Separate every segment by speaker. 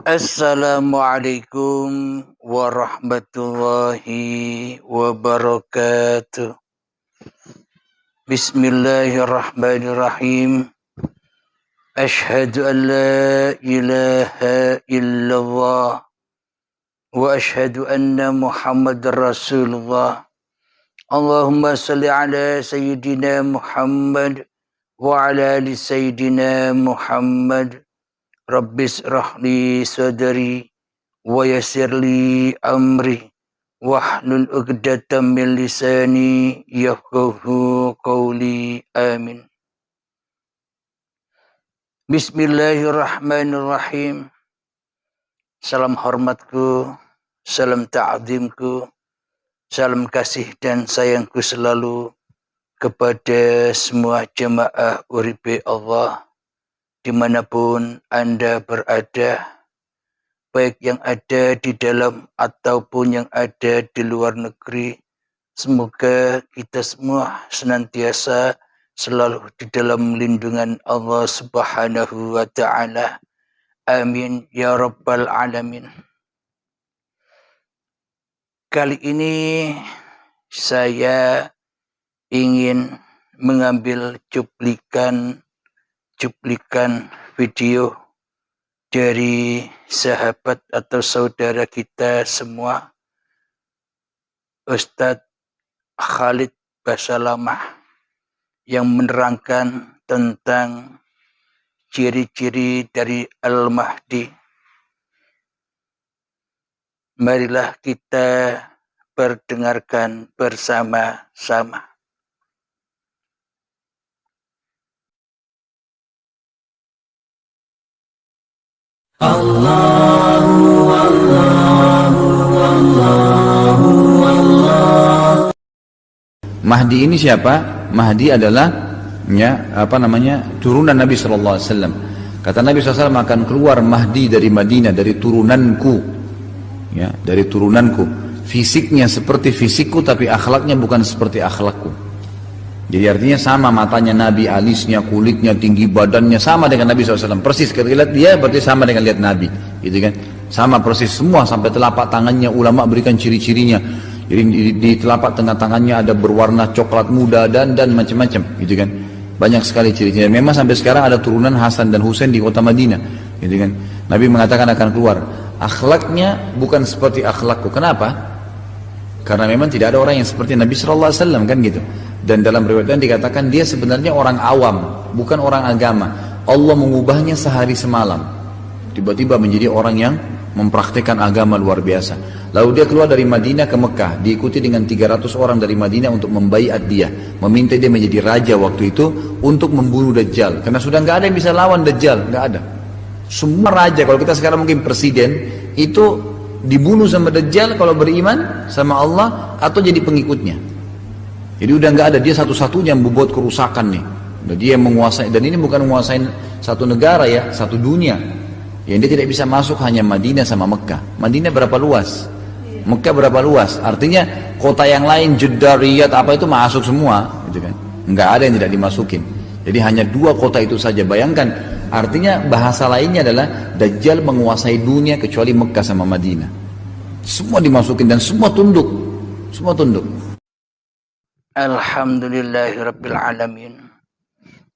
Speaker 1: Assalamualaikum warahmatullahi wabarakatuh. Bismillahirrahmanirrahim. Ashhadu an la ilaha illallah wa ashhadu anna Muhammadar Rasulullah. Allahumma salli ala sayyidina Muhammad wa ala ali sayyidina Muhammad. Rabbis rahli sadri wa yassirli amri wahlul 'uqdatam min lisani yafqahu qawli. Amin. Bismillahirrahmanirrahim. Salam hormatku, salam ta'zimku, salam kasih dan sayangku selalu kepada semua jemaah Uribe Allah dimanapun Anda berada, baik yang ada di dalam ataupun yang ada di luar negeri. Semoga kita semua senantiasa selalu di dalam lindungan Allah Subhanahu wa ta'ala. Amin ya rabbal alamin. Kali ini saya ingin mengambil cuplikan video dari sahabat atau saudara kita semua, Ustadz Khalid Basalamah, yang menerangkan tentang ciri-ciri dari Al-Mahdi. Marilah kita berdengarkan bersama-sama. Allahu Allahu Allahu Allah.
Speaker 2: Mahdi ini siapa? Mahdi adalah turunan Nabi SAW. Kata Nabi SAW, akan keluar Mahdi dari Madinah, dari turunanku, dari turunanku. Fisiknya seperti fisikku, tapi akhlaknya bukan seperti akhlakku. Jadi artinya sama matanya Nabi, alisnya, kulitnya, tinggi badannya sama dengan Nabi SAW. Persis, kalau lihat dia berarti sama dengan lihat Nabi, gitu kan? Sama persis semua, sampai telapak tangannya ulama berikan ciri-cirinya. Jadi di telapak tengah tangannya ada berwarna coklat muda dan macam-macam, gitu kan? Banyak sekali ciri-cirinya. Memang sampai sekarang ada turunan Hasan dan Husain di kota Madinah, gitu kan? Nabi mengatakan akan keluar. Akhlaknya bukan seperti akhlakku. Kenapa? Karena memang tidak ada orang yang seperti Nabi SAW, kan gitu. Dan dalam riwayat dikatakan dia sebenarnya orang awam, bukan orang agama. Allah mengubahnya sehari semalam. Tiba-tiba menjadi orang yang mempraktikkan agama luar biasa. Lalu dia keluar dari Madinah ke Mekah, diikuti dengan 300 orang dari Madinah untuk membaiat dia, meminta dia menjadi raja waktu itu untuk membunuh Dajjal. Karena sudah nggak ada yang bisa lawan Dajjal, nggak ada. Semua raja, kalau kita sekarang mungkin presiden, itu dibunuh sama Dajjal kalau beriman sama Allah atau jadi pengikutnya. Jadi udah nggak ada, dia satu-satunya yang membuat kerusakan nih. Dan dia yang menguasai, dan ini bukan menguasai satu negara ya, satu dunia. Yang dia tidak bisa masuk hanya Madinah sama Mekah. Madinah berapa luas? Mekah berapa luas? Artinya kota yang lain, Jeddah, Riyadh, apa itu masuk semua, gitu kan? Nggak ada yang tidak dimasukin. Jadi hanya 2 kota itu saja. Bayangkan, artinya bahasa lainnya adalah Dajjal menguasai dunia kecuali Mekah sama Madinah. Semua dimasukin dan semua tunduk, semua tunduk.
Speaker 1: Alhamdulillahirabbil alamin.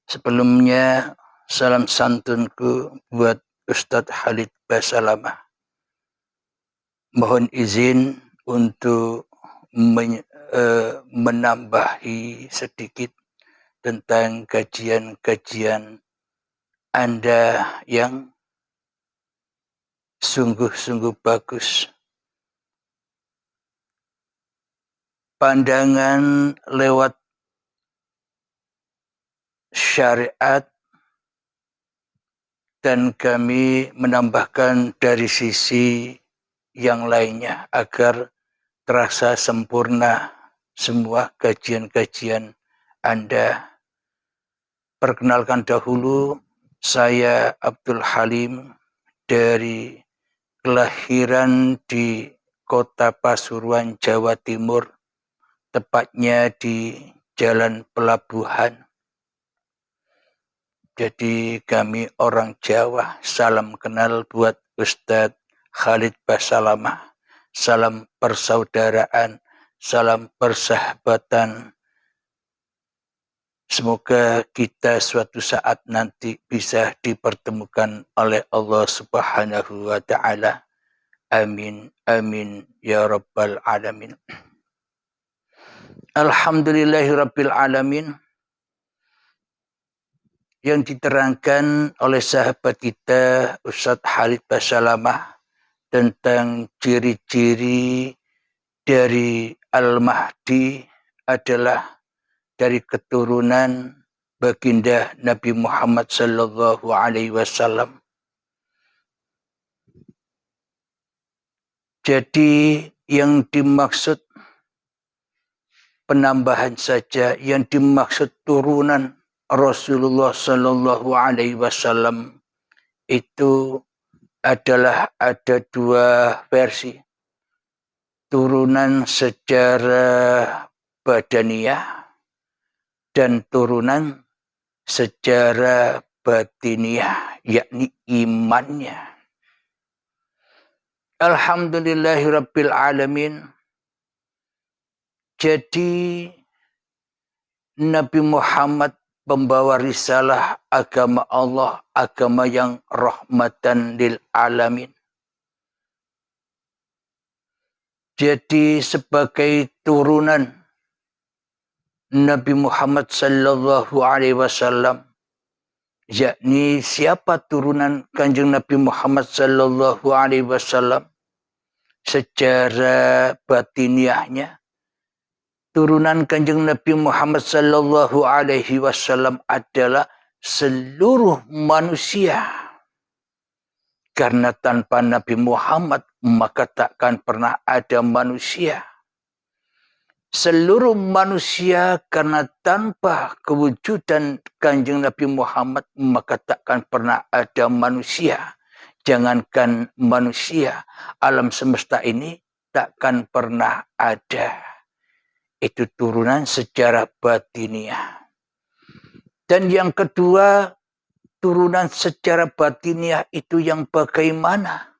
Speaker 1: Sebelumnya salam santunku buat Ustadz Khalid Basalamah. Mohon izin untuk menambahi sedikit tentang kajian-kajian Anda yang sungguh-sungguh bagus. Pandangan lewat syariat, dan kami menambahkan dari sisi yang lainnya agar terasa sempurna semua kajian-kajian Anda. Perkenalkan dahulu, saya Abdul Halim dari kelahiran di Kota Pasuruan, Jawa Timur, tepatnya di Jalan Pelabuhan. Jadi kami orang Jawa, salam kenal buat Ustadz Khalid Basalamah. Salam persaudaraan, salam persahabatan. Semoga kita suatu saat nanti bisa dipertemukan oleh Allah Subhanahu wa Ta'ala. Amin, amin, ya Rabbal Alamin. Alhamdulillahirabbil alamin. Yang diterangkan oleh sahabat kita Ustadz Khalid Basalamah tentang ciri-ciri dari Al-Mahdi adalah dari keturunan baginda Nabi Muhammad sallallahu alaihi wasallam. Jadi yang dimaksud penambahan saja, yang dimaksud turunan Rasulullah sallallahu alaihi wasallam itu adalah ada dua versi. Turunan secara badaniah dan turunan secara batiniah, yakni imannya. Alhamdulillahirabbil alamin. Jadi Nabi Muhammad pembawa risalah agama Allah, agama yang rahmatan lil alamin. Jadi sebagai turunan Nabi Muhammad sallallahu alaihi wasallam, yakni siapa turunan Kanjeng Nabi Muhammad sallallahu alaihi wasallam secara batiniahnya, turunan Kanjeng Nabi Muhammad sallallahu alaihi wasallam adalah seluruh manusia. Karena tanpa Nabi Muhammad maka takkan pernah ada manusia. Seluruh manusia, karena tanpa kewujudan Kanjeng Nabi Muhammad maka takkan pernah ada manusia. Jangankan manusia, alam semesta ini takkan pernah ada. Itu turunan secara batiniah. Dan yang kedua, turunan secara batiniah itu yang bagaimana?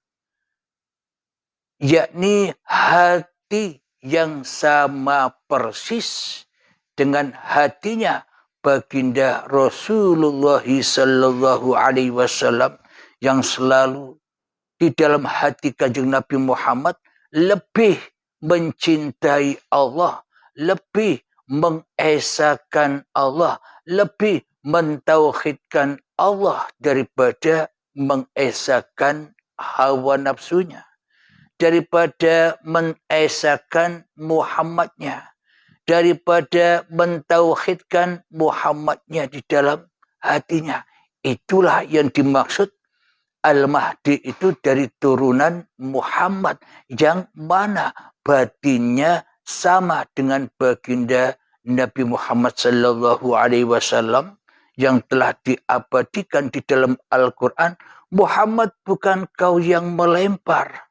Speaker 1: Yakni hati yang sama persis dengan hatinya baginda Rasulullah sallallahu alaihi wasallam, yang selalu di dalam hati Kanjeng Nabi Muhammad lebih mencintai Allah, lebih mengesahkan Allah, lebih mentauhidkan Allah daripada mengesahkan hawa nafsunya, daripada mengesahkan Muhammadnya, daripada mentauhidkan Muhammadnya di dalam hatinya. Itulah yang dimaksud Al-Mahdi itu dari turunan Muhammad, yang mana batinnya sama dengan baginda Nabi Muhammad sallallahu alaihi wasallam yang telah diabadikan di dalam Al-Quran. Muhammad, bukan kau yang melempar,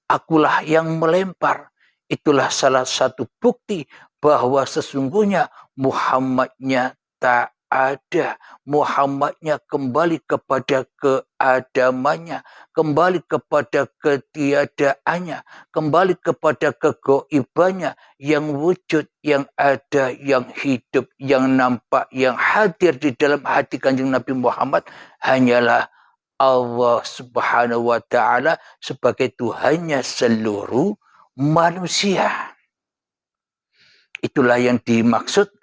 Speaker 1: akulah yang melempar. Itulah salah satu bukti bahwa sesungguhnya Muhammadnya tak ada. Muhammadnya kembali kepada keadamannya, kembali kepada ketiadaannya, kembali kepada kegoibannya, yang wujud, yang ada, yang hidup, yang nampak, yang hadir di dalam hati Kanjeng Nabi Muhammad hanyalah Allah Subhanahu wa Ta'ala sebagai Tuhannya seluruh manusia. Itulah yang dimaksud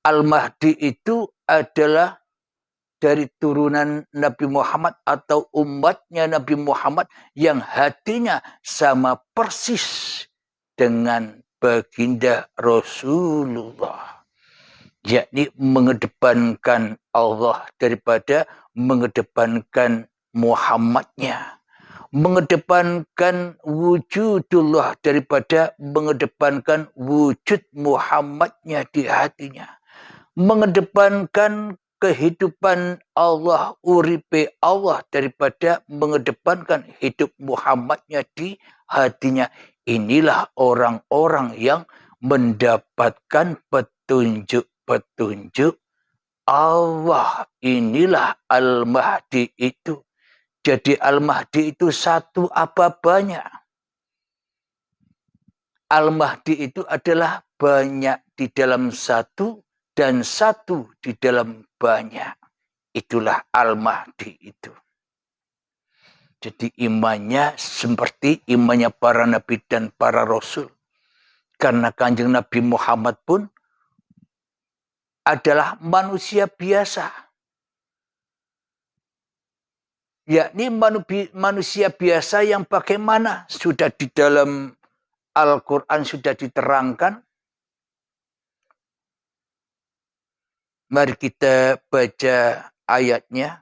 Speaker 1: Al-Mahdi itu adalah dari turunan Nabi Muhammad atau umatnya Nabi Muhammad yang hatinya sama persis dengan baginda Rasulullah, yakni mengedepankan Allah daripada mengedepankan Muhammadnya, mengedepankan wujudullah daripada mengedepankan wujud Muhammadnya di hatinya, mengedepankan kehidupan Allah, uripe Allah daripada mengedepankan hidup Muhammadnya di hatinya. Inilah orang-orang yang mendapatkan petunjuk-petunjuk Allah. Inilah Al-Mahdi itu. Jadi Al-Mahdi itu satu apa banyak? Al-Mahdi itu adalah banyak di dalam satu dan satu di dalam banyak. Itulah Al-Mahdi itu. Jadi imannya seperti imannya para nabi dan para rasul. Karena Kanjeng Nabi Muhammad pun adalah manusia biasa. Yakni manusia biasa yang bagaimana sudah di dalam Al-Quran sudah diterangkan. Mari kita baca ayatnya.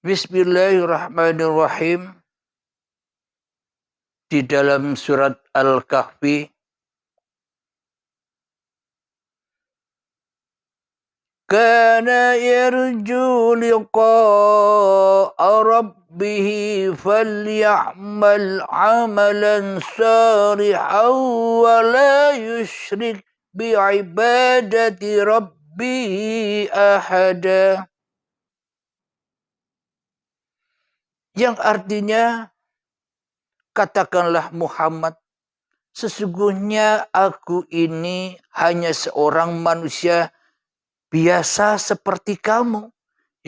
Speaker 1: Bismillahirrahmanirrahim. Di dalam surat Al-Kahfi. Kana yarju liqa'a rabbihi falya'mal 'amalan salihan wa la yusyrik bi'ibadati rabbihi ahada. Yang artinya, katakanlah Muhammad, sesungguhnya aku ini hanya seorang manusia biasa seperti kamu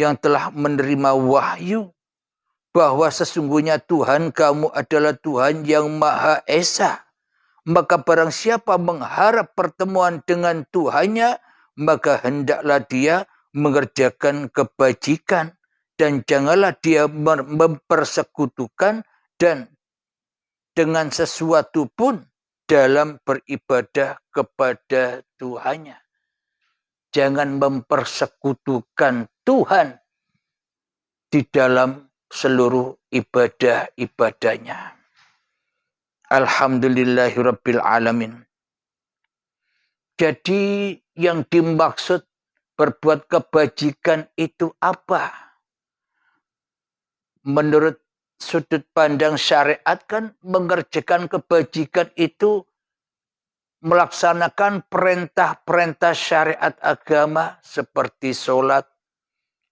Speaker 1: yang telah menerima wahyu bahwa sesungguhnya Tuhan kamu adalah Tuhan yang Maha Esa. Maka barang siapa mengharap pertemuan dengan Tuhannya, maka hendaklah dia mengerjakan kebajikan. Dan janganlah dia mempersekutukan dan dengan sesuatu pun dalam beribadah kepada Tuhannya. Jangan mempersekutukan Tuhan di dalam seluruh ibadah-ibadahnya. Alhamdulillahirabbil alamin. Jadi yang dimaksud berbuat kebajikan itu apa? Menurut sudut pandang syariat kan mengerjakan kebajikan itu melaksanakan perintah-perintah syariat agama seperti sholat,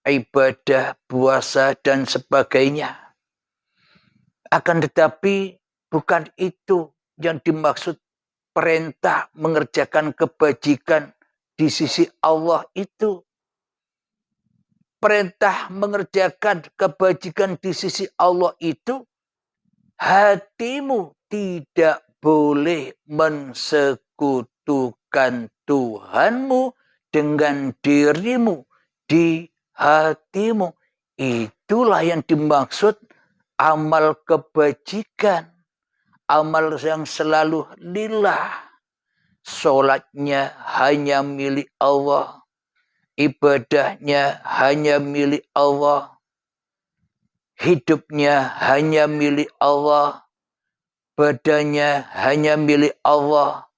Speaker 1: ibadah, puasa, dan sebagainya. Akan tetapi bukan itu yang dimaksud perintah mengerjakan kebajikan di sisi Allah itu. Perintah mengerjakan kebajikan di sisi Allah itu, hatimu tidak boleh mensekutukan Tuhanmu dengan dirimu di hatimu. Itulah yang dimaksud amal kebajikan. Amal yang selalu lillah. Sholatnya hanya milik Allah. Ibadahnya hanya milik Allah. Hidupnya hanya milik Allah. Badannya hanya milik Allah.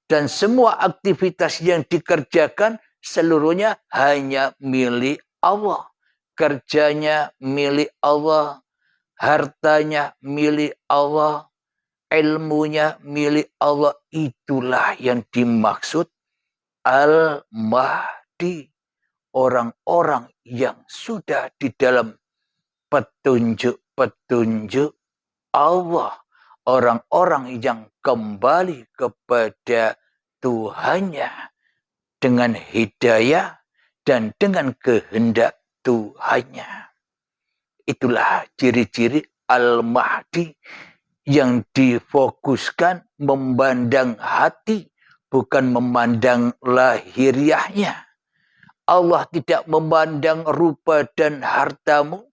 Speaker 1: Dan semua aktivitas yang dikerjakan seluruhnya hanya milik Allah. Kerjanya milik Allah. Hartanya milik Allah. Ilmunya milik Allah. Itulah yang dimaksud Al-Mahdi. Orang-orang yang sudah di dalam petunjuk-petunjuk Allah. Orang-orang yang kembali kepada Tuhannya dengan hidayah dan dengan kehendak Tuhannya. Itulah ciri-ciri Al-Mahdi yang difokuskan memandang hati, bukan memandang lahiriahnya. Allah tidak memandang rupa dan hartamu.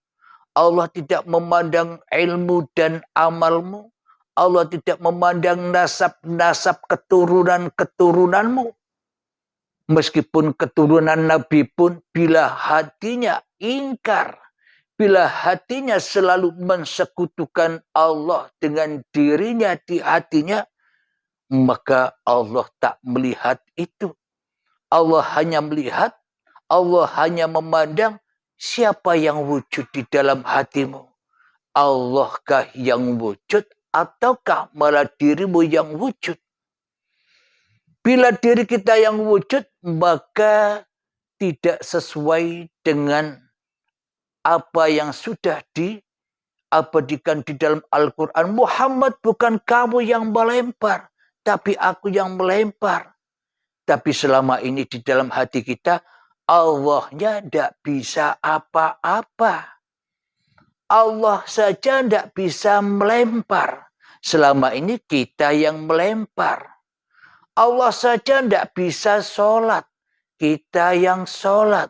Speaker 1: Allah tidak memandang ilmu dan amalmu. Allah tidak memandang nasab-nasab keturunan-keturunanmu. Meskipun keturunan Nabi pun bila hatinya ingkar, bila hatinya selalu mensekutukan Allah dengan dirinya di hatinya, maka Allah tak melihat itu. Allah hanya melihat, Allah hanya memandang siapa yang wujud di dalam hatimu. Allahkah yang wujud ataukah malah dirimu yang wujud? Bila diri kita yang wujud, maka tidak sesuai dengan apa yang sudah diabadikan di dalam Al-Quran. Muhammad, bukan kamu yang melempar, tapi aku yang melempar. Tapi selama ini di dalam hati kita, Allahnya tidak bisa apa-apa. Allah saja tidak bisa melempar. Selama ini kita yang melempar. Allah saja tidak bisa sholat. Kita yang sholat.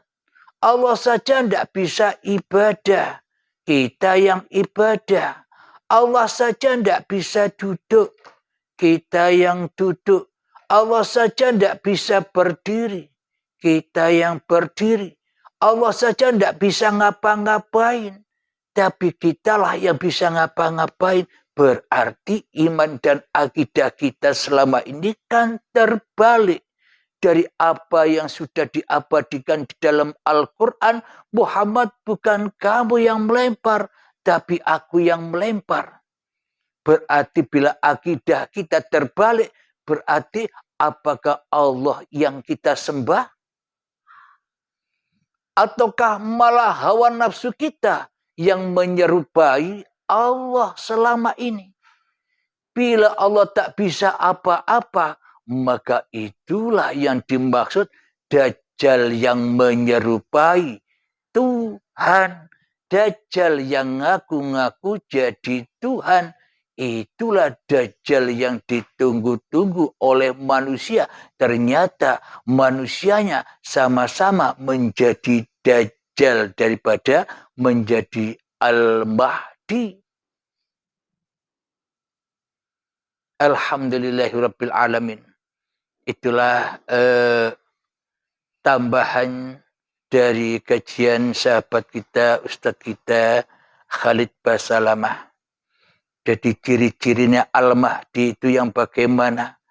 Speaker 1: Allah saja tidak bisa ibadah. Kita yang ibadah. Allah saja tidak bisa duduk. Kita yang duduk. Allah saja tidak bisa berdiri. Kita yang berdiri. Allah saja tidak bisa ngapa-ngapain. Tapi kitalah yang bisa ngapa-ngapain. Berarti iman dan akidah kita selama ini kan terbalik dari apa yang sudah diabadikan di dalam Al-Quran. Muhammad, bukan kamu yang melempar, tapi aku yang melempar. Berarti bila akidah kita terbalik, berarti apakah Allah yang kita sembah? Ataukah malah hawa nafsu kita yang menyerupai Allah selama ini? Bila Allah tak bisa apa-apa, maka itulah yang dimaksud Dajjal yang menyerupai Tuhan. Dajjal yang ngaku-ngaku jadi Tuhan. Itulah Dajjal yang ditunggu-tunggu oleh manusia. Ternyata manusianya sama-sama menjadi Dajjal daripada menjadi Al-Mahdi. Alhamdulillahirabbil alamin. Itulah tambahan dari kajian sahabat kita, Ustadz kita Khalid Basalamah. Jadi ciri-cirinya Al-Mahdi itu yang bagaimana?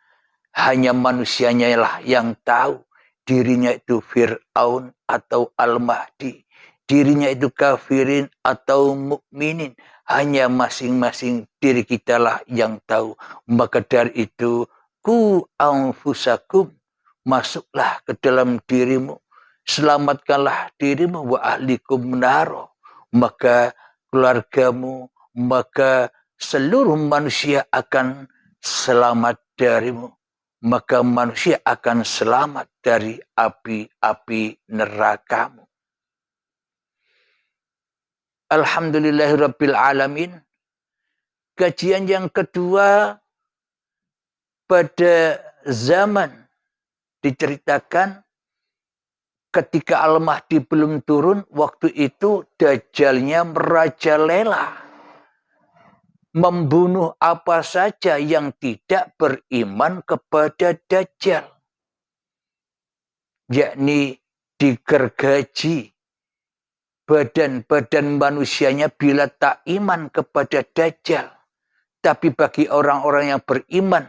Speaker 1: Hanya manusianya lah yang tahu. Dirinya itu Fir'aun atau Al-Mahdi. Dirinya itu kafirin atau mukminin. Hanya masing-masing diri kita lah yang tahu. Maka dari itu, ku anfusakum. Masuklah ke dalam dirimu. Selamatkanlah dirimu wa ahlikum naro. Maka keluargamu, maka seluruh manusia akan selamat darimu. Maka manusia akan selamat dari api-api nerakamu. Alhamdulillahirabbil alamin. Kajian yang kedua, pada zaman diceritakan ketika Al-Mahdi belum turun, waktu itu Dajjalnya merajalela. Membunuh apa saja yang tidak beriman kepada Dajjal. Yakni digergaji badan-badan manusianya bila tak iman kepada Dajjal. Tapi bagi orang-orang yang beriman,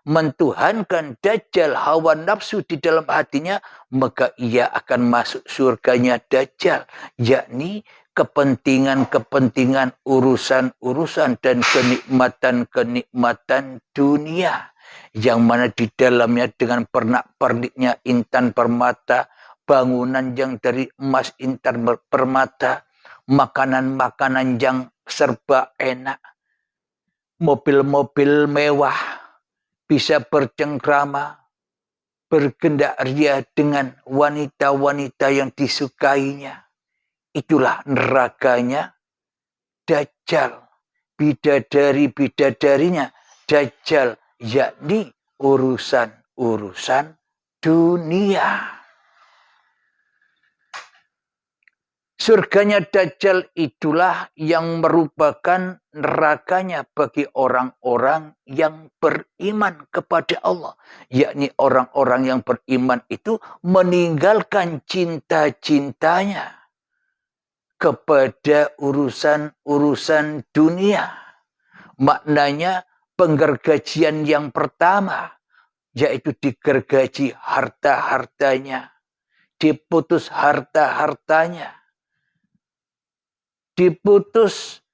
Speaker 1: mentuhankan Dajjal hawa nafsu di dalam hatinya, maka ia akan masuk surganya Dajjal. Yakni kepentingan-kepentingan, urusan-urusan dan kenikmatan-kenikmatan dunia. Yang mana di dalamnya dengan pernak-perniknya intan permata, bangunan yang dari emas intan permata, makanan-makanan yang serba enak, mobil-mobil mewah, bisa bercengkrama, bergendak ria dengan wanita-wanita yang disukainya. Itulah nerakanya Dajjal. Bidadari-bidadarinya Dajjal, yakni urusan-urusan dunia. Surganya Dajjal itulah yang merupakan nerakanya bagi orang-orang yang beriman kepada Allah. Yakni orang-orang yang beriman itu meninggalkan cinta-cintanya kepada urusan-urusan dunia. Maknanya penggergajian yang pertama, yaitu digergaji harta-hartanya, diputus harta-hartanya, diputus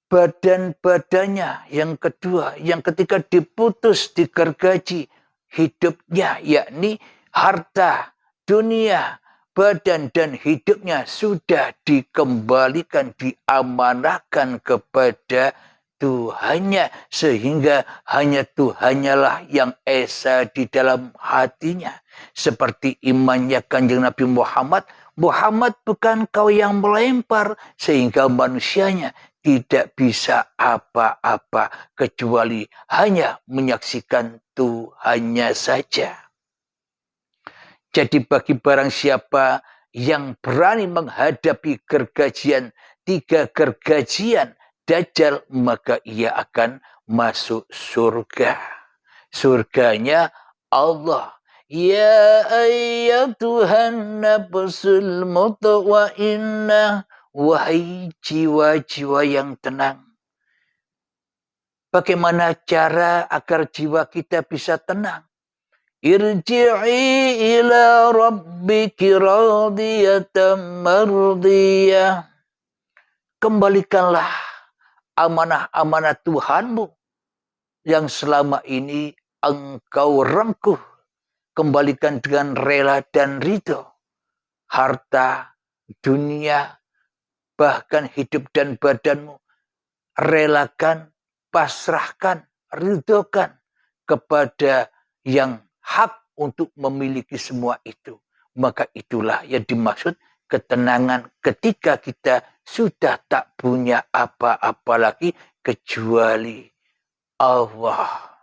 Speaker 1: badan-badannya. Yang kedua, yang ketiga diputus, digergaji hidupnya, yakni harta, dunia, badan dan hidupnya sudah dikembalikan, diamanahkan kepada Tuhannya, sehingga hanya Tuhannya lah yang esa di dalam hatinya. Seperti imannya Kanjeng Nabi Muhammad, Muhammad bukan kau yang melempar, sehingga manusianya tidak bisa apa-apa kecuali hanya menyaksikan Tuhannya saja. Jadi bagi barang siapa yang berani menghadapi gergajian, 3 gergajian Dajjal, maka ia akan masuk surga. Surganya Allah. Ya ayyatuhan nafsul mutmainnah, wahai jiwa-jiwa yang tenang. Bagaimana cara agar jiwa kita bisa tenang? Irji'i ila rabbiki radiyatan mardiyah. Kembalikanlah amanah-amanah Tuhanmu yang selama ini engkau rengkuh. Kembalikan dengan rela dan ridho. Harta, dunia, bahkan hidup dan badanmu. Relakan, pasrahkan, ridhokan kepada yang hak untuk memiliki semua itu. Maka itulah yang dimaksud ketenangan ketika kita sudah tak punya apa-apa lagi kecuali Allah.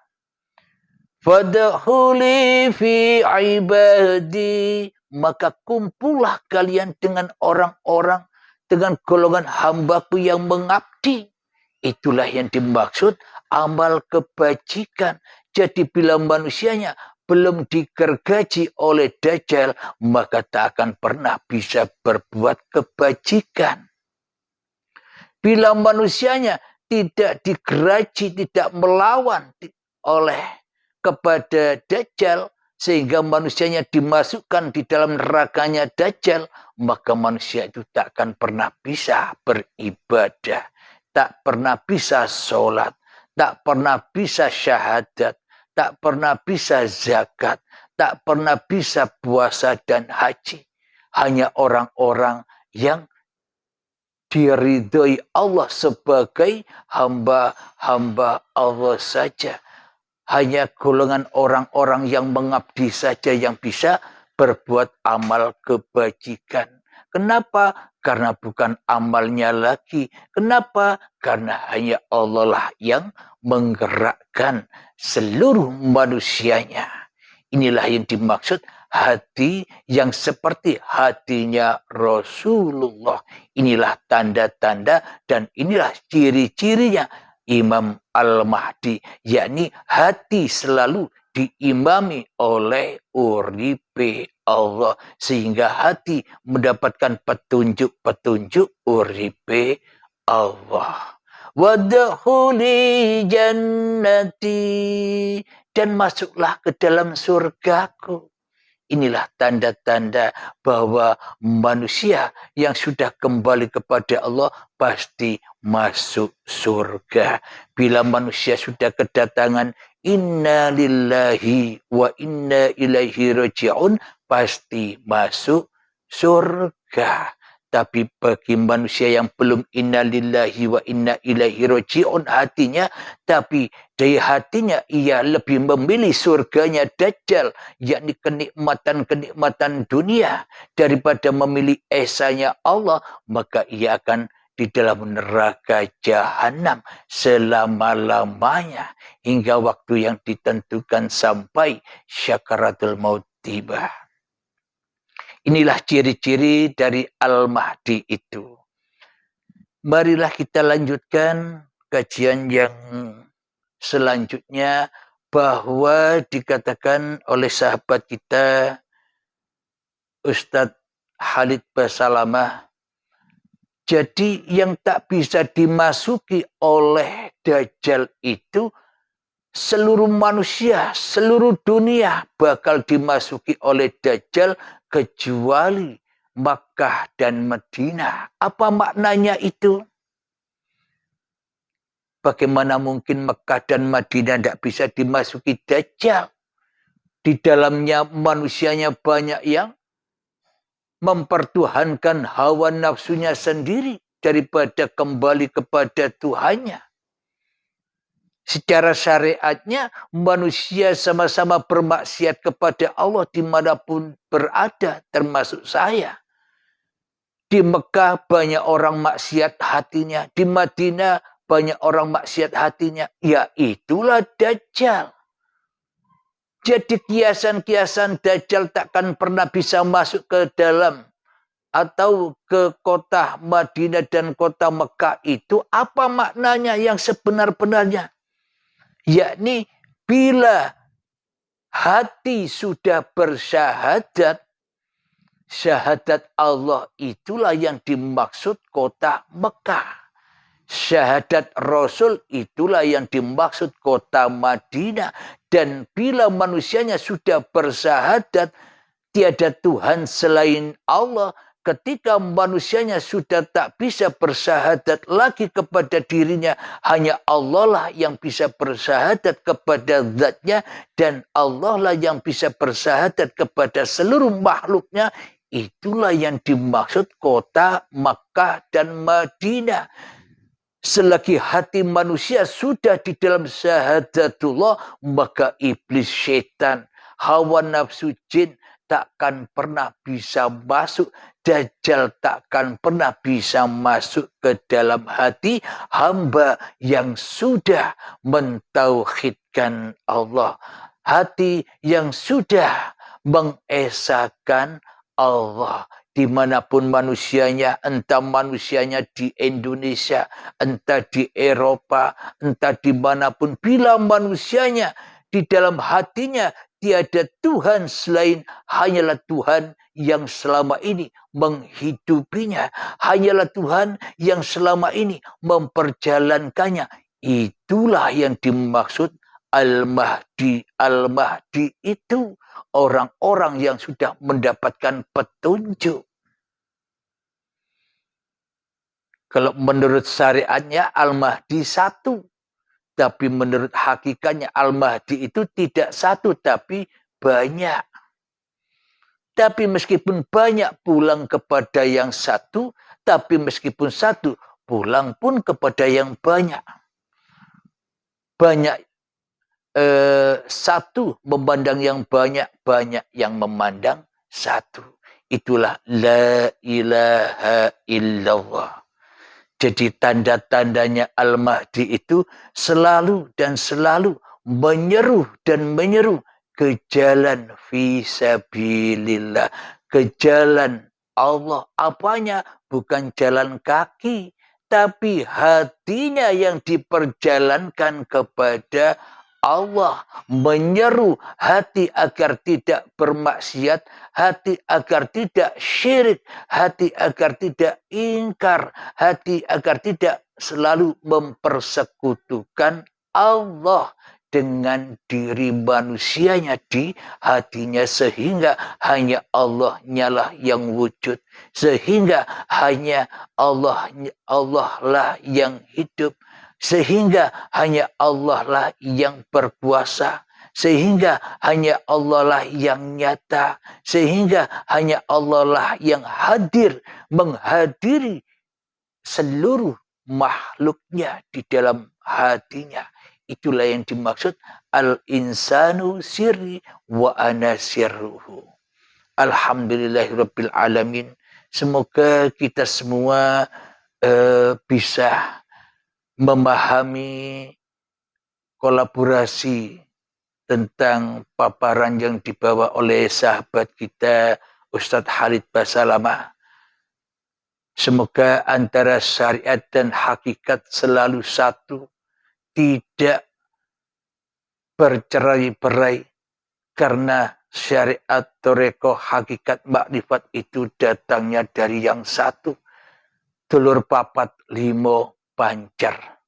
Speaker 1: Fadkhuli fi ibadi, maka kumpullah kalian dengan orang-orang, dengan golongan hambaku yang mengabdi. Itulah yang dimaksud amal kebajikan. Jadi bila manusianya belum digergaji oleh Dajjal, maka tak akan pernah bisa berbuat kebajikan. Bila manusianya tidak digeraji, tidak melawan oleh kepada Dajjal, sehingga manusianya dimasukkan di dalam nerakanya Dajjal, maka manusia itu tak akan pernah bisa beribadah, tak pernah bisa sholat, tak pernah bisa syahadat, tak pernah bisa zakat, tak pernah bisa puasa dan haji. Hanya orang-orang yang diridhoi Allah sebagai hamba-hamba Allah saja. Hanya golongan orang-orang yang mengabdi saja yang bisa berbuat amal kebajikan. Kenapa? Karena bukan amalnya lagi. Kenapa? Karena hanya Allah lah yang menggerakkan seluruh manusianya. Inilah yang dimaksud hati yang seperti hatinya Rasulullah. Inilah tanda-tanda dan inilah ciri-cirinya Imam Al-Mahdi, yakni hati selalu diimami oleh uripe Allah, sehingga hati mendapatkan petunjuk-petunjuk uripe Allah. Wadkhuli jannati, dan masuklah ke dalam surgaku. Inilah tanda-tanda bahwa manusia yang sudah kembali kepada Allah pasti masuk surga. Bila manusia sudah kedatangan inna lillahi wa inna ilaihi raji'un, pasti masuk surga. Tapi bagi manusia yang belum inna lillahi wa inna ilaihi raji'un hatinya, tapi dari hatinya ia lebih memilih surganya Dajjal, yakni kenikmatan-kenikmatan dunia, daripada memilih esanya Allah, maka ia akan di dalam neraka jahanam selama-lamanya hingga waktu yang ditentukan sampai syakaratul maut tiba. Inilah ciri-ciri dari Al-Mahdi itu. Marilah kita lanjutkan kajian yang selanjutnya, bahwa dikatakan oleh sahabat kita Ustadz Khalid Basalamah, jadi yang tak bisa dimasuki oleh Dajjal itu seluruh manusia, seluruh dunia bakal dimasuki oleh Dajjal kecuali Makkah dan Madinah. Apa maknanya itu? Bagaimana mungkin Mekah dan Madinah tidak bisa dimasuki Dajjal? Di dalamnya manusianya banyak yang mempertuhankan hawa nafsunya sendiri daripada kembali kepada Tuhannya. Secara syariatnya manusia sama-sama bermaksiat kepada Allah dimanapun berada, termasuk saya. Di Mekah banyak orang maksiat hatinya, di Madinah banyak orang maksiat hatinya. Ya itulah Dajjal. Jadi kiasan-kiasan Dajjal takkan pernah bisa masuk ke dalam atau ke kota Madinah dan kota Mekah itu. Apa maknanya yang sebenar-benarnya? Yakni bila hati sudah bersyahadat, syahadat Allah itulah yang dimaksud kota Mekah. Syahadat Rasul itulah yang dimaksud kota Madinah. Dan bila manusianya sudah bersyahadat, tiada Tuhan selain Allah, ketika manusianya sudah tak bisa bersyahadat lagi kepada dirinya, hanya Allah lah yang bisa bersyahadat kepada zatnya, dan Allah lah yang bisa bersyahadat kepada seluruh makhluknya. Itulah yang dimaksud kota Makkah dan Madinah. Selagi hati manusia sudah di dalam syahadatullah, maka iblis, syaitan, hawa nafsu jin takkan pernah bisa masuk. Dajjal takkan pernah bisa masuk ke dalam hati hamba yang sudah mentauhidkan Allah. Hati yang sudah mengesahkan Allah. Dimanapun manusianya, entah manusianya di Indonesia, entah di Eropa, entah dimanapun, bila manusianya di dalam hatinya tiada Tuhan selain, hanyalah Tuhan yang selama ini menghidupinya, hanyalah Tuhan yang selama ini memperjalankannya. Itulah yang dimaksud Al-Mahdi. Al-Mahdi itu orang-orang yang sudah mendapatkan petunjuk. Kalau menurut syariatnya Al-Mahdi satu. Tapi menurut hakikatnya Al-Mahdi itu tidak satu, tapi banyak. Tapi meskipun banyak pulang kepada yang satu, tapi meskipun satu pulang pun kepada yang banyak. Banyak satu memandang yang banyak, banyak yang memandang satu. Itulah la ilaha illallah. Jadi tanda-tandanya Al-Mahdi itu selalu dan selalu menyeru dan menyeru ke jalan fisabilillah, ke jalan Allah. Apanya? Bukan jalan kaki, tapi hatinya yang diperjalankan kepada Allah, menyeru hati agar tidak bermaksiat, hati agar tidak syirik, hati agar tidak ingkar, hati agar tidak selalu mempersekutukan Allah dengan diri manusianya di hatinya, sehingga hanya Allah nyalah yang wujud, sehingga hanya Allah lah yang hidup, sehingga hanya Allah lah yang berkuasa, sehingga hanya Allah lah yang nyata, sehingga hanya Allah lah yang hadir, menghadiri seluruh makhluknya di dalam hatinya. Itulah yang dimaksud al-insanu sirri wa ana sirruhu. Alhamdulillahirabbil alamin. Semoga kita semua bisa memahami kolaborasi tentang paparan yang dibawa oleh sahabat kita Ustadz Khalid Basalamah. Semoga antara syariat dan hakikat selalu satu, tidak bercerai-berai, karena syariat, toreko, hakikat, makrifat itu datangnya dari yang satu. Dulur papat limo pancar.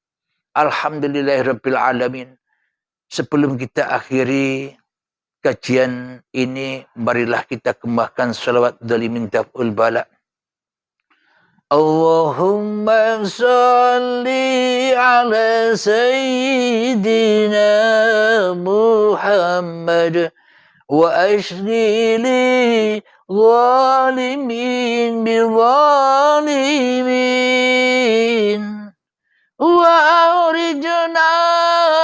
Speaker 1: Alhamdulillahirabbil alamin. Sebelum kita akhiri kajian ini, marilah kita kembangkan salawat dalimin daf'ul bala. Allahumma salli ala sayyidina Muhammad wa ashri li zalimin bi zalimin wa aurijna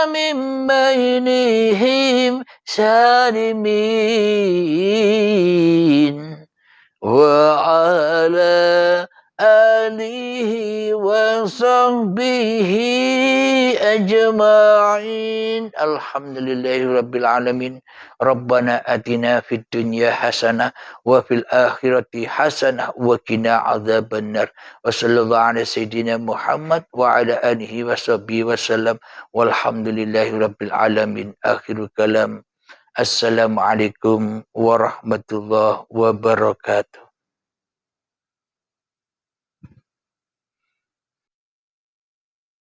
Speaker 1: min bainihim salimin wa ala alihi wa sahbihi ajma'in. Alhamdulillahi rabbil alamin. Rabbana atina fid dunya hasanah wa fil akhirati hasanah wa qina adzabannar. Wa sallallahu ala sayyidina Muhammad wa ala alihi wa sahbihi wa sallam. Walhamdulillahi rabbil alamin. Akhirul kalam. Assalamualaikum warahmatullahi wabarakatuh.